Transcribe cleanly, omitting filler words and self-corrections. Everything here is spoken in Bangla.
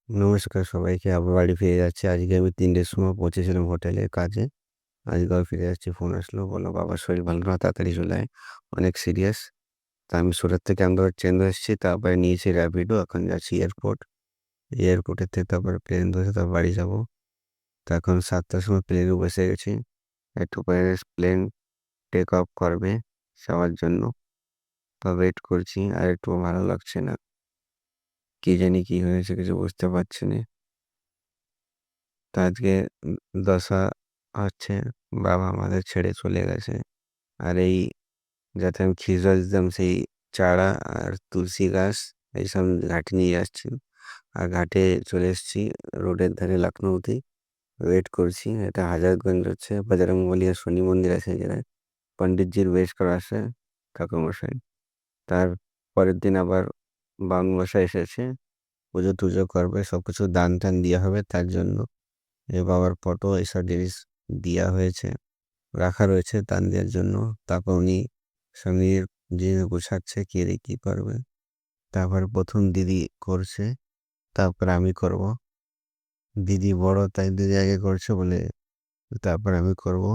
নমস্কার সবাইকে। আবার বাড়ি ফিরে যাচ্ছি। আজকে আমি ৩টের সময় পৌঁছেছিলাম হোটেলে কাজে। আজকেও ফিরে যাচ্ছি। ফোন আসলো, বলল, "বাবার শরীর ভালো না, তাড়াতাড়ি চলে আয়। অনেক সিরিয়াস।" তা আমি সুরাত থেকে আহমেদাবাদ ট্রেন ধরে এসেছি। তারপরে নিয়েছি র‍্যাপিডো। এখন যাচ্ছি এয়ারপোর্ট। এয়ারপোর্টের থেকে তারপরে প্লেন ধরে তারপর বাড়ি যাব। তো এখন ৭টার সময় প্লেনে বসে গেছি। একটু পরে প্লেন টেক অফ করবে যাওয়ার জন্য। তো ওয়েট করছি। আর একটুও ভালো লাগছে না। কি জানি কি হয়েছে কিছু বুঝতে পারছি না। তো আজকে দশা হচ্ছে বাবা আমাদের ছেড়ে চলে গেছে। আর এই যাতে আমি খিচুড়ি দিতাম সেই চারা আর তুলসী গাছ এইসব ঘাটে নিয়ে যাচ্ছি। আর ঘাটে চলে এসেছি রোডের ধারে লখনৌতে। ওয়েট করছি। এটা হাজারগঞ্জ হচ্ছে বজরংবলী আর শনি মন্দির আছে যেখানে পণ্ডিতজির ওয়েট করা আছে ঠাকুরমশাই। তার পরের দিন আবার বামুনমশাই এসেছে। পুজো টুজো করবে, সব কিছু দান টান দেওয়া হবে তার জন্য। এ বাবার ফটো এইসব জিনিস দেওয়া হয়েছে, রাখা রয়েছে দান দেওয়ার জন্য। তারপর উনি স্বামীর জিনিস গোছাচ্ছে কে দিয়ে কী করবে। তারপর প্রথম দিদি করছে, তারপর আমি করব। দিদি বড় তাই দিদি আগে করছে বলে তারপর আমি করব।